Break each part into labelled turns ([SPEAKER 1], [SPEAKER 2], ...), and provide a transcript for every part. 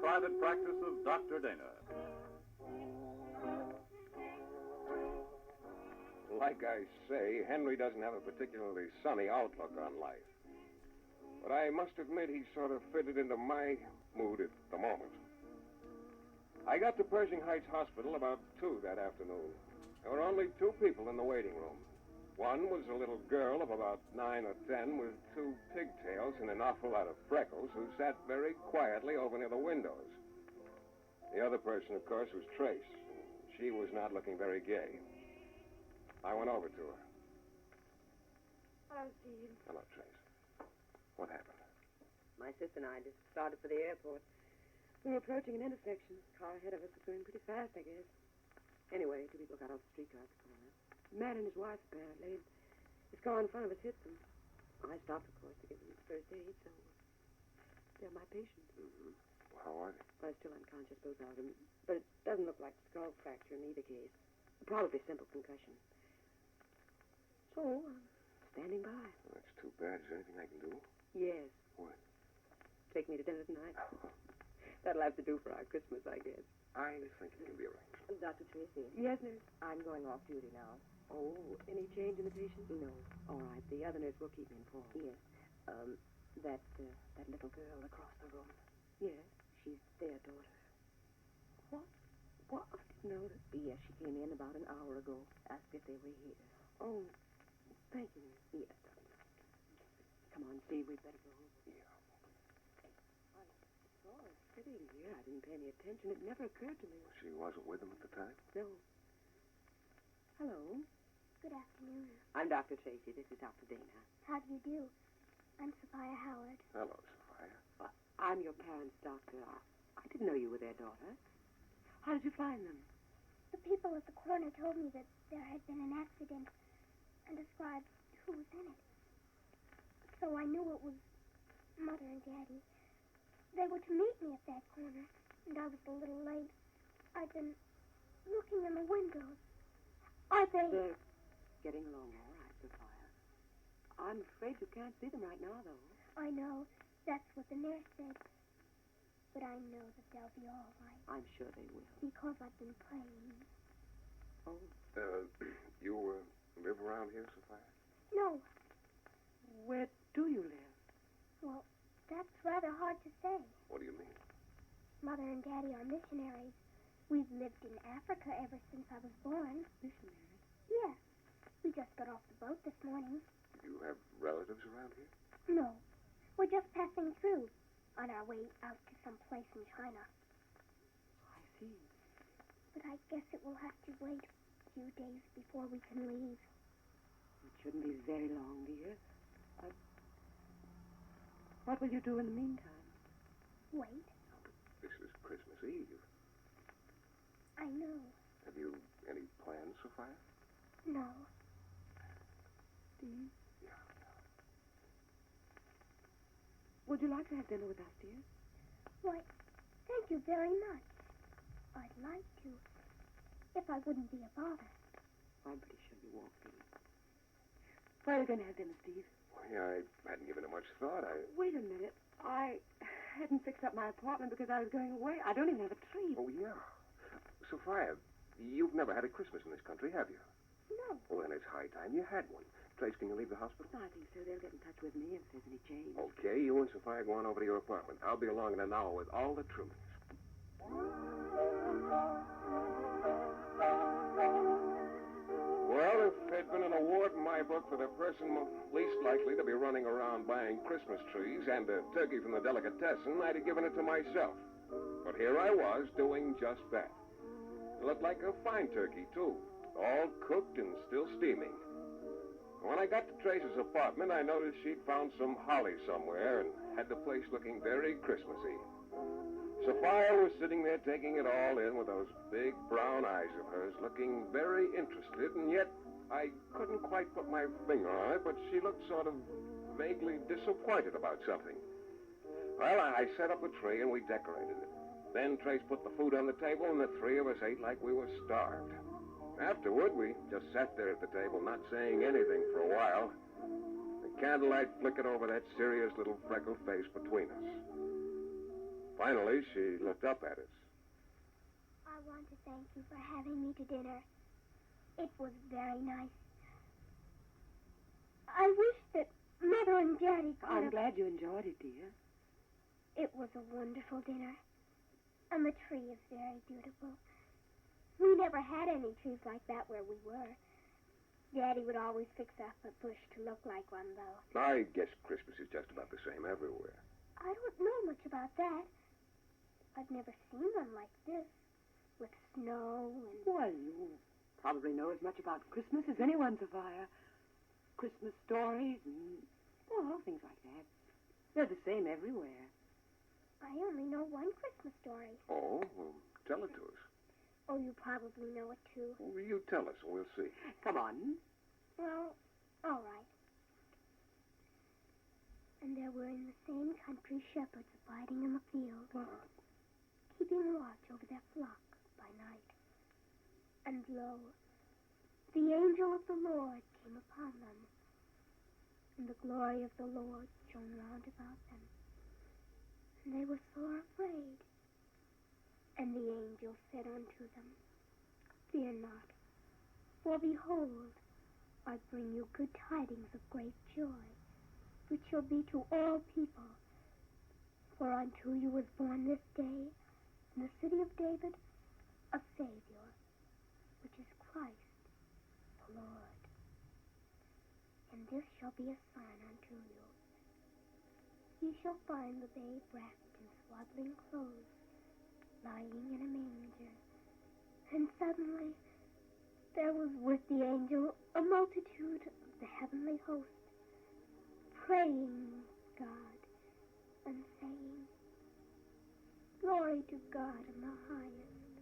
[SPEAKER 1] private practice of Dr. Dana.
[SPEAKER 2] Like I say, Henry doesn't have a particularly sunny outlook on life. But I must admit he's sort of fitted into my mood at the moment. I got to Pershing Heights Hospital about 2 that afternoon. There were only 2 people in the waiting room. One was a little girl of about 9 or 10 with 2 pigtails and an awful lot of freckles who sat very quietly over near the windows. The other person, of course, was Trace. She was not looking very gay. I went over to her.
[SPEAKER 3] Hello, Steve.
[SPEAKER 2] Hello, Trace. What happened?
[SPEAKER 3] My sister and I just started for the airport. We were approaching an intersection. The car ahead of us was going pretty fast, I guess. Anyway, 2 people got off the streetcar at the corner. A man and his wife, apparently. His car in front of us hit them. I stopped, of course, to give them first aid, so they're my patients.
[SPEAKER 2] Mm-hmm. Well, how are they?
[SPEAKER 3] Well, still unconscious, both of them. But it doesn't look like skull fracture in either case. Probably simple concussion. So, I'm standing by.
[SPEAKER 2] Well, that's too bad. Is there anything I can do?
[SPEAKER 3] Yes.
[SPEAKER 2] What?
[SPEAKER 3] Take me to dinner tonight. That'll have to do for our Christmas, I guess.
[SPEAKER 2] I think it can be arranged.
[SPEAKER 4] Dr. Tracy.
[SPEAKER 3] Yes, nurse?
[SPEAKER 4] I'm going off duty now.
[SPEAKER 3] Oh, any change in the patient?
[SPEAKER 4] No.
[SPEAKER 3] All right, the other nurse will keep me informed.
[SPEAKER 4] Yes. That little girl across the room.
[SPEAKER 3] Yes?
[SPEAKER 4] She's their daughter.
[SPEAKER 3] What? What? I didn't know that.
[SPEAKER 4] Yes, she came in about an hour ago. Asked if they were here.
[SPEAKER 3] Oh, thank you, nurse.
[SPEAKER 4] Yes, darling.
[SPEAKER 3] Come on, Steve, we'd better go home.
[SPEAKER 2] Yeah.
[SPEAKER 3] I saw her sitting here. I didn't pay any attention. It never occurred to me.
[SPEAKER 2] She wasn't with them at the time?
[SPEAKER 3] No. Hello.
[SPEAKER 5] Good afternoon.
[SPEAKER 3] I'm Dr. Tracy. This is Dr. Dana.
[SPEAKER 5] How do you do? I'm Sophia Howard.
[SPEAKER 2] Hello, Sophia.
[SPEAKER 3] I'm your parents' doctor. I didn't know you were their daughter. How did you find them?
[SPEAKER 5] The people at the corner told me that there had been an accident and described who was in it. So I knew it was Mother and Daddy. They were to meet me at that corner, and I was a little late. I've been looking in the windows. Are they...
[SPEAKER 3] They're getting along all right, Sophia. I'm afraid you can't see them right now, though.
[SPEAKER 5] I know. That's what the nurse said. But I know that they'll be all right.
[SPEAKER 3] I'm sure they will.
[SPEAKER 5] Because I've been praying.
[SPEAKER 3] Oh.
[SPEAKER 2] You live around here, Sophia?
[SPEAKER 5] No.
[SPEAKER 3] Where do you live?
[SPEAKER 5] Well, that's rather hard to say.
[SPEAKER 2] What do you mean?
[SPEAKER 5] Mother and Daddy are missionaries. We've lived in Africa ever since I was born.
[SPEAKER 3] Missionaries?
[SPEAKER 5] Yes. We just got off the boat this morning.
[SPEAKER 2] Do you have relatives around here?
[SPEAKER 5] No. We're just passing through on our way out to some place in China.
[SPEAKER 3] I see.
[SPEAKER 5] But I guess it will have to wait a few days before we can leave.
[SPEAKER 3] It shouldn't be very long, dear. What will you do in the meantime?
[SPEAKER 5] Wait.
[SPEAKER 2] This is Christmas Eve.
[SPEAKER 5] I know.
[SPEAKER 2] Have you any plans, Sophia?
[SPEAKER 5] No.
[SPEAKER 3] Steve?
[SPEAKER 2] Yeah.
[SPEAKER 3] Would you like to have dinner with us, dear?
[SPEAKER 5] Why, thank you very much. I'd like to, if I wouldn't be a bother.
[SPEAKER 3] I'm pretty sure you won't be. Where are you going to have dinner, Steve?
[SPEAKER 2] Well, yeah, I hadn't given it much thought.
[SPEAKER 3] Wait a minute. I hadn't fixed up my apartment because I was going away. I don't even have a tree.
[SPEAKER 2] Oh, yeah. Sophia, you've never had a Christmas in this country, have you?
[SPEAKER 5] No.
[SPEAKER 2] Well, then it's high time you had one. Trace, can you leave the hospital?
[SPEAKER 3] I think so. They'll get in touch with me if there's any change.
[SPEAKER 2] Okay, you and Sophia go on over to your apartment. I'll be along in an hour with all the Trumans. Well, if there'd been an award in my book for the person least likely to be running around buying Christmas trees and a turkey from the delicatessen, I'd have given it to myself. But here I was doing just that. It looked like a fine turkey, too, all cooked and still steaming. When I got to Trace's apartment, I noticed she'd found some holly somewhere and had the place looking very Christmassy. Sophia was sitting there taking it all in with those big brown eyes of hers, looking very interested, and yet I couldn't quite put my finger on it, but she looked sort of vaguely disappointed about something. Well, I set up a tree and we decorated it. Then Trace put the food on the table and the three of us ate like we were starved. Afterward, we just sat there at the table, not saying anything for a while. The candlelight flickered over that serious little freckled face between us. Finally, she looked up at us.
[SPEAKER 5] I want to thank you for having me to dinner. It was very nice. I wish that Mother and Daddy could
[SPEAKER 3] I'm
[SPEAKER 5] have...
[SPEAKER 3] glad you enjoyed it, dear.
[SPEAKER 5] It was a wonderful dinner. And the tree is very beautiful. We never had any trees like that where we were. Daddy would always fix up a bush to look like one, though.
[SPEAKER 2] I guess Christmas is just about the same everywhere.
[SPEAKER 5] I don't know much about that. I've never seen one like this, with snow and...
[SPEAKER 3] Well, you probably know as much about Christmas as anyone, Sophia. Christmas stories and, well, things like that. They're the same everywhere.
[SPEAKER 5] I only know one Christmas story.
[SPEAKER 2] Oh, well, tell it to us.
[SPEAKER 5] Oh, you probably know it, too.
[SPEAKER 2] Well, you tell us and we'll see.
[SPEAKER 3] Come on.
[SPEAKER 5] Well, all right. And there were in the same country shepherds abiding in the field, keeping watch over their flock by night. And lo, the angel of the Lord came upon them, and the glory of the Lord shone round about them. And they were sore afraid. And the angel said unto them, Fear not, for behold, I bring you good tidings of great joy, which shall be to all people. For unto you was born this day in the city of David a Savior, which is Christ the Lord. And this shall be a sign unto you. Ye shall find the babe wrapped in swaddling clothes, lying in a manger. And suddenly there was with the angel a multitude of the heavenly host, praying God and saying, Glory to God in the highest,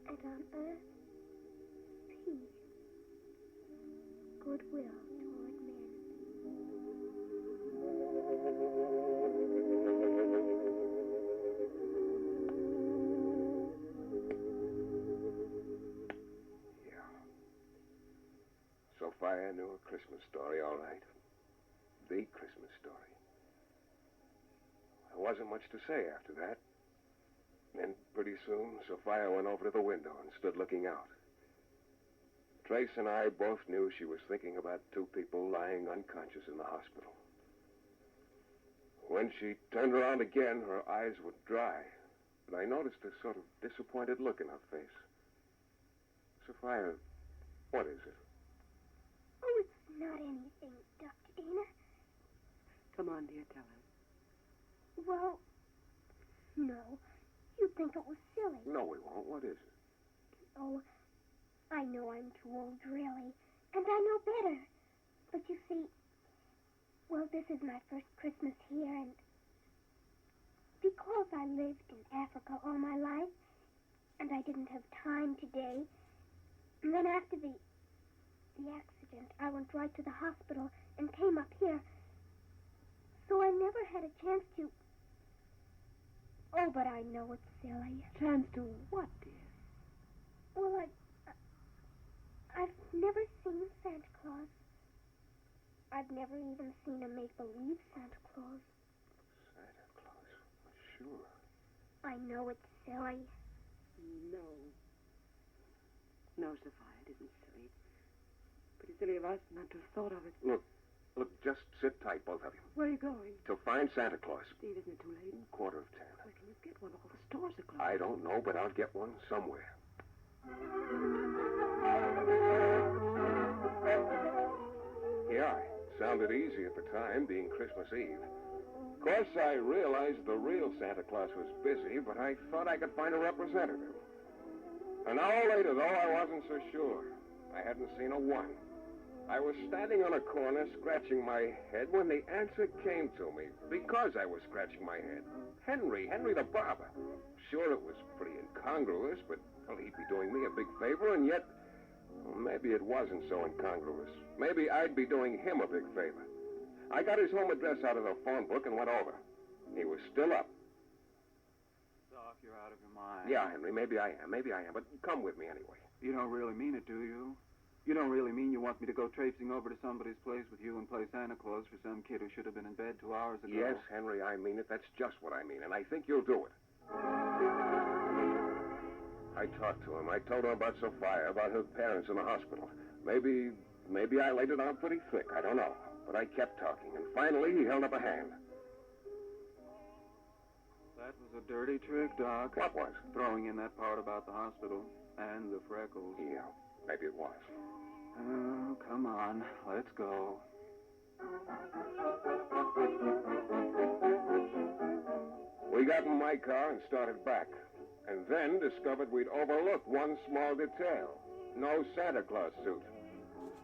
[SPEAKER 5] and on earth peace, goodwill toward men.
[SPEAKER 2] Sophia knew a Christmas story, all right. The Christmas story. There wasn't much to say after that. Then, pretty soon, Sophia went over to the window and stood looking out. Trace and I both knew she was thinking about two people lying unconscious in the hospital. When she turned around again, her eyes were dry, but I noticed a sort of disappointed look in her face. Sophia, what is it?
[SPEAKER 5] Oh, it's not anything, Dr. Dana.
[SPEAKER 3] Come on, dear, tell us.
[SPEAKER 5] Well, no. You'd think it was silly.
[SPEAKER 2] No, we won't. What is it?
[SPEAKER 5] Oh, I know I'm too old, really. And I know better. But you see, well, this is my first Christmas here, and because I lived in Africa all my life, and I didn't have time today, and then after the accident, I went right to the hospital and came up here. So I never had a chance to... Oh, but I know it's silly.
[SPEAKER 3] Chance to what, dear?
[SPEAKER 5] Well, I've never seen Santa Claus. I've never even seen a make-believe Santa Claus.
[SPEAKER 2] Santa Claus? Sure.
[SPEAKER 5] I know it's silly.
[SPEAKER 3] No. No, Sophia, it isn't silly. Pretty silly of us not to have thought of it.
[SPEAKER 2] Look, just sit tight, both of you.
[SPEAKER 3] Where are you going?
[SPEAKER 2] To find Santa Claus.
[SPEAKER 3] Steve, isn't it too late?
[SPEAKER 2] 9:45.
[SPEAKER 3] Where can you get one? All the stores are closed.
[SPEAKER 2] I don't know, but I'll get one somewhere. Yeah, it sounded easy at the time, being Christmas Eve. Of course, I realized the real Santa Claus was busy, but I thought I could find a representative. An hour later, though, I wasn't so sure. I hadn't seen a one. I was standing on a corner scratching my head when the answer came to me, because I was scratching my head. Henry the barber. Sure, it was pretty incongruous, but, well, he'd be doing me a big favor, and yet, well, maybe it wasn't so incongruous. Maybe I'd be doing him a big favor. I got his home address out of the phone book and went over. He was still up.
[SPEAKER 1] Doc, you're out of your mind.
[SPEAKER 2] Yeah, Henry, maybe I am, but come with me anyway.
[SPEAKER 1] You don't really mean it, do you? You don't really mean you want me to go traipsing over to somebody's place with you and play Santa Claus for some kid who should have been in bed 2 hours ago?
[SPEAKER 2] Yes, Henry, I mean it. That's just what I mean, and I think you'll do it. I talked to him. I told him about Sophia, about her parents in the hospital. Maybe I laid it on pretty thick. I don't know. But I kept talking, and finally he held up a hand.
[SPEAKER 1] That was a dirty trick, Doc.
[SPEAKER 2] What was?
[SPEAKER 1] Throwing in that part about the hospital and the freckles.
[SPEAKER 2] Yeah, maybe it was.
[SPEAKER 1] Oh, come on. Let's go.
[SPEAKER 2] We got in my car and started back. And then discovered we'd overlooked one small detail. No Santa Claus suit.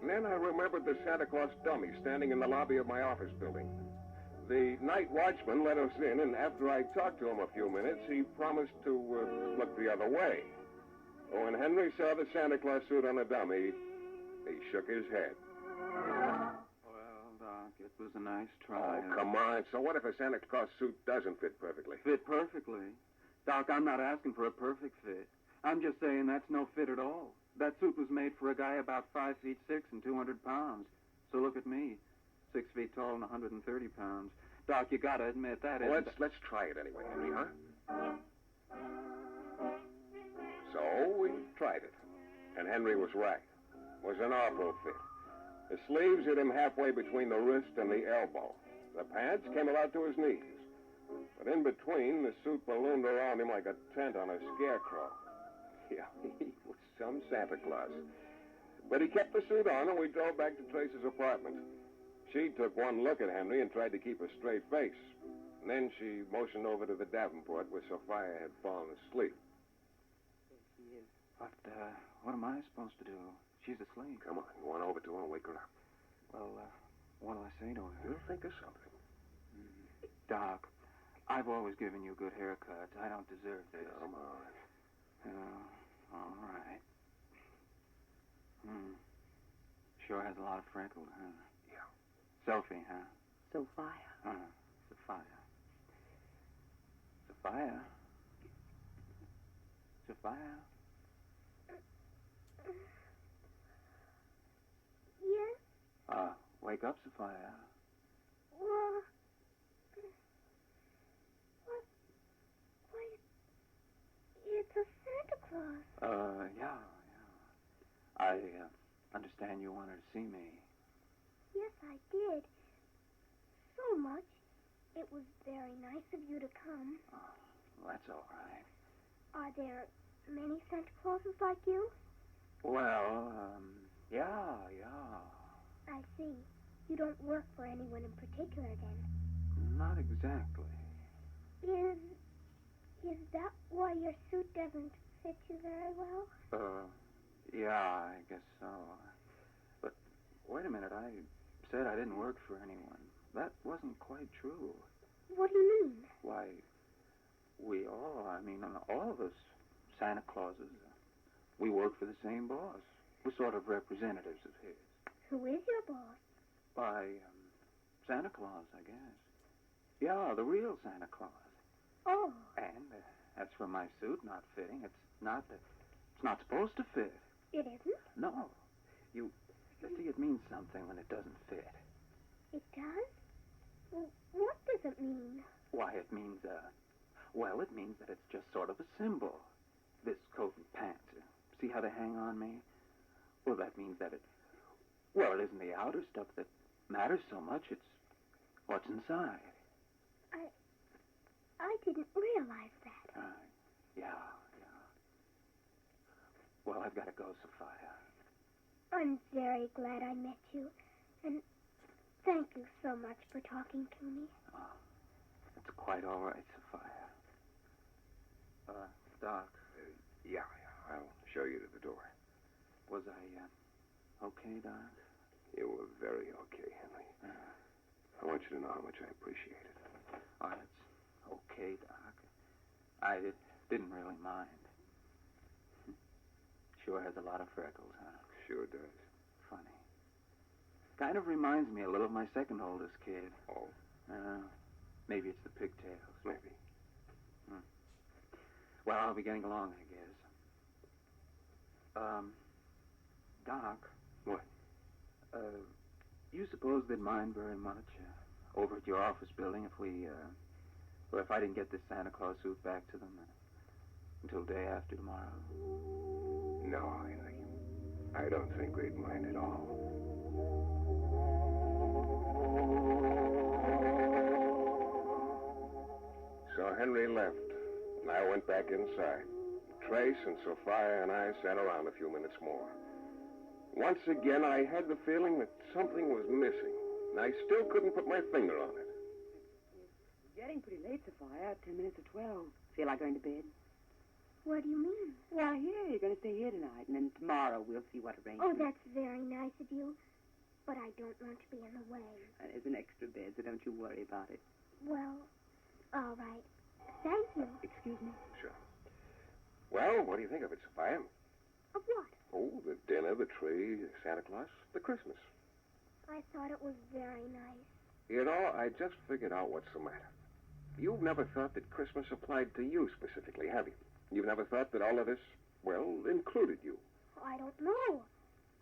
[SPEAKER 2] And then I remembered the Santa Claus dummy standing in the lobby of my office building. The night watchman let us in, and after I talked to him a few minutes, he promised to look the other way. But when Henry saw the Santa Claus suit on the dummy, he shook his head.
[SPEAKER 1] Well, Doc, it was a nice try.
[SPEAKER 2] Oh, come on. So what if a Santa Claus suit doesn't fit perfectly?
[SPEAKER 1] Fit perfectly. Doc, I'm not asking for a perfect fit. I'm just saying that's no fit at all. That suit was made for a guy about 5'6" and 200 pounds. So look at me, 6 feet tall and 130 pounds. Doc, you gotta admit that
[SPEAKER 2] Well,
[SPEAKER 1] isn't...
[SPEAKER 2] let's try it anyway, Henry, huh? So we tried it. And Henry was right. It was an awful fit. The sleeves hit him halfway between the wrist and the elbow. The pants came about to his knees. But in between, the suit ballooned around him like a tent on a scarecrow. Yeah, he was some Santa Claus. But he kept the suit on, and we drove back to Trace's apartment. She took one look at Henry and tried to keep a straight face. And then she motioned over to the Davenport where Sophia had fallen asleep.
[SPEAKER 1] What am I supposed to do? She's asleep.
[SPEAKER 2] Come on, go on over to her and wake her up.
[SPEAKER 1] Well, what do I say to her?
[SPEAKER 2] You'll think of something.
[SPEAKER 1] Doc, I've always given you good haircuts. I don't deserve this.
[SPEAKER 2] Come on.
[SPEAKER 1] All right. Sure has a lot of freckles, huh?
[SPEAKER 2] Yeah.
[SPEAKER 1] Sophie, huh?
[SPEAKER 3] Sophia.
[SPEAKER 1] Sophia. Sophia? Sophia?
[SPEAKER 5] Yes?
[SPEAKER 1] Wake up, Sophia.
[SPEAKER 5] Well... Why, it's a Santa Claus.
[SPEAKER 1] Yeah. I understand you wanted to see me.
[SPEAKER 5] Yes, I did. So much. It was very nice of you to come.
[SPEAKER 1] Well, that's all right.
[SPEAKER 5] Are there many Santa Clauses like you?
[SPEAKER 1] Well, yeah.
[SPEAKER 5] I see. You don't work for anyone in particular, then?
[SPEAKER 1] Not exactly.
[SPEAKER 5] Is that why your suit doesn't fit you very well?
[SPEAKER 1] Yeah, I guess so. But wait a minute, I said I didn't work for anyone. That wasn't quite true.
[SPEAKER 5] What do you mean?
[SPEAKER 1] Why, all of us Santa Clauses, we work for the same boss. We're sort of representatives of his.
[SPEAKER 5] Who is your boss?
[SPEAKER 1] Why, Santa Claus, I guess. Yeah, the real Santa Claus.
[SPEAKER 5] Oh.
[SPEAKER 1] And as for my suit not fitting, it's not supposed to fit.
[SPEAKER 5] It isn't?
[SPEAKER 1] No. You see, it means something when it doesn't fit.
[SPEAKER 5] It does? Well, what does it mean?
[SPEAKER 1] Why, it means, it means that it's just sort of a symbol. This coat and pants. See how they hang on me? Well, that means that it isn't the outer stuff that matters so much. It's what's inside.
[SPEAKER 5] I didn't realize that.
[SPEAKER 1] Yeah. Well, I've got to go, Sophia.
[SPEAKER 5] I'm very glad I met you. And thank you so much for talking to me.
[SPEAKER 1] It's quite all right, Sophia. Doc.
[SPEAKER 2] Yeah, I'll show you to the door.
[SPEAKER 1] Was I, okay, Doc?
[SPEAKER 2] You were very okay, Henry. I want you to know how much I appreciate it.
[SPEAKER 1] It's okay, Doc. I didn't really mind. Sure has a lot of freckles, huh?
[SPEAKER 2] Sure does.
[SPEAKER 1] Funny. Kind of reminds me a little of my second oldest kid.
[SPEAKER 2] Oh?
[SPEAKER 1] Maybe it's the pigtails.
[SPEAKER 2] Maybe.
[SPEAKER 1] Well, I'll be getting along, I guess. Doc. You suppose they'd mind very much over at your office building if I didn't get this Santa Claus suit back to them until day after tomorrow?
[SPEAKER 2] No, Henry. I don't think they'd mind at all. So Henry left, and I went back inside. Trace and Sophia and I sat around a few minutes more. Once again, I had the feeling that something was missing, and I still couldn't put my finger on it.
[SPEAKER 3] It's getting pretty late, Sophia. 10 minutes to 12. Feel like going to bed?
[SPEAKER 5] What do you mean?
[SPEAKER 3] Well, here, you're going to stay here tonight, and then tomorrow we'll see what arrangements.
[SPEAKER 5] Oh, that's very nice of you. But I don't want to be in the way.
[SPEAKER 3] There's an extra bed, so don't you worry about it.
[SPEAKER 5] Well, all right. Thank you.
[SPEAKER 3] Excuse me?
[SPEAKER 2] Sure. Well, what do you think of it, Sophia?
[SPEAKER 5] Of what?
[SPEAKER 2] Oh, the dinner, the tree, Santa Claus, the Christmas.
[SPEAKER 5] I thought it was very nice.
[SPEAKER 2] You know, I just figured out what's the matter. You've never thought that Christmas applied to you specifically, have you? You've never thought that all of this, well, included you.
[SPEAKER 5] I don't know.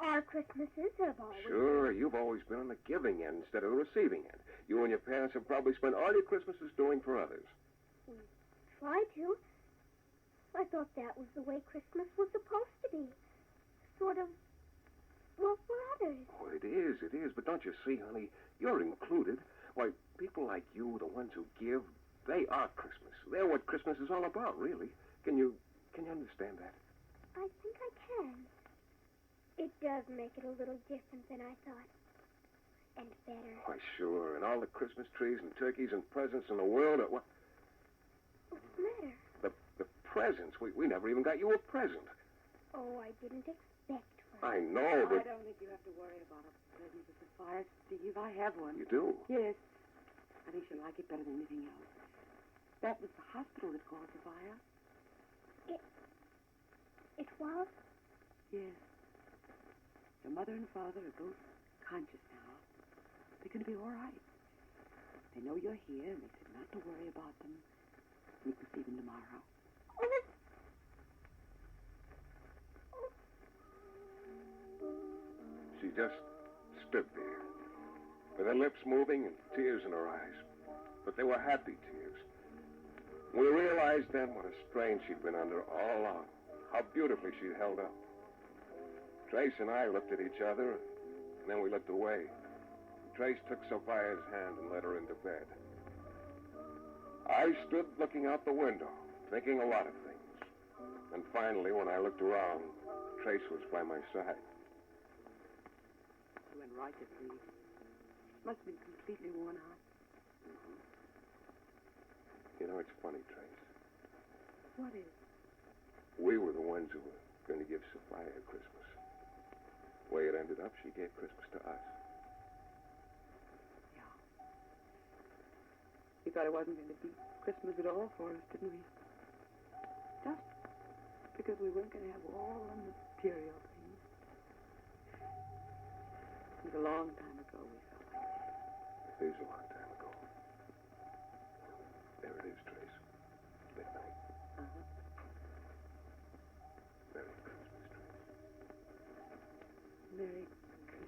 [SPEAKER 5] Our Christmases have always...
[SPEAKER 2] Sure, you've always been on the giving end instead of the receiving end. You and your parents have probably spent all your Christmases doing for others.
[SPEAKER 5] We try to. I thought that was the way Christmas was supposed to be. Sort of, well, for others.
[SPEAKER 2] Oh, it is. But don't you see, honey, you're included. Why, people like you, the ones who give, they are Christmas. They're what Christmas is all about, really. Can you understand that?
[SPEAKER 5] I think I can. It does make it a little different than I thought. And better.
[SPEAKER 2] Why, sure. And all the Christmas trees and turkeys and presents in the world are... What?
[SPEAKER 5] What's the matter?
[SPEAKER 2] The presents. We never even got you a present.
[SPEAKER 5] Oh, I didn't expect one.
[SPEAKER 2] I know, but...
[SPEAKER 3] I don't think you have to worry about a present for Sophia, Steve. I have one.
[SPEAKER 2] You do?
[SPEAKER 3] Yes. I think she'll like it better than anything else. That was the hospital that called Sophia.
[SPEAKER 5] It was?
[SPEAKER 3] Yes. Your mother and father are both conscious now. They're going to be all right. They know you're here, and they said not to worry about them. We can see them tomorrow.
[SPEAKER 2] She just stood there, with her lips moving and tears in her eyes. But they were happy tears. We realized then what a strain she'd been under all along, how beautifully she'd held up. Trace and I looked at each other, and then we looked away. Trace took Sophia's hand and led her into bed. I stood looking out the window, thinking a lot of things. And finally, when I looked around, Trace was by my side.
[SPEAKER 3] You went right to sleep. Must have been completely worn out.
[SPEAKER 2] You know, it's funny, Trace.
[SPEAKER 3] What is?
[SPEAKER 2] We were the ones who were going to give Sophia Christmas. The way it ended up, she gave Christmas to us.
[SPEAKER 3] Yeah. We thought it wasn't going to be Christmas at all for us, didn't we? Just because we weren't going to have all the material things. It was a long time ago we felt like that.
[SPEAKER 2] It is a long time ago. There it is, Trace. Midnight.
[SPEAKER 3] Uh-huh.
[SPEAKER 2] Merry Christmas, Trace.
[SPEAKER 3] Merry Christmas.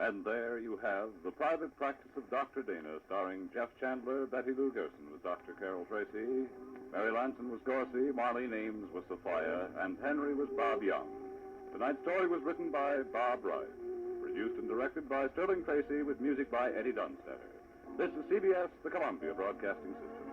[SPEAKER 6] And there you have The Private Practice of Dr. Dana, starring Jeff Chandler, Betty Lou Gerson was Dr. Carol Tracy, Mary Lanson was Dorsey, Marlene Ames was Sophia, and Henry was Bob Young. Tonight's story was written by Bob Wright, produced and directed by Sterling Tracy, with music by Eddie Dunstetter. This is CBS, the Columbia Broadcasting System.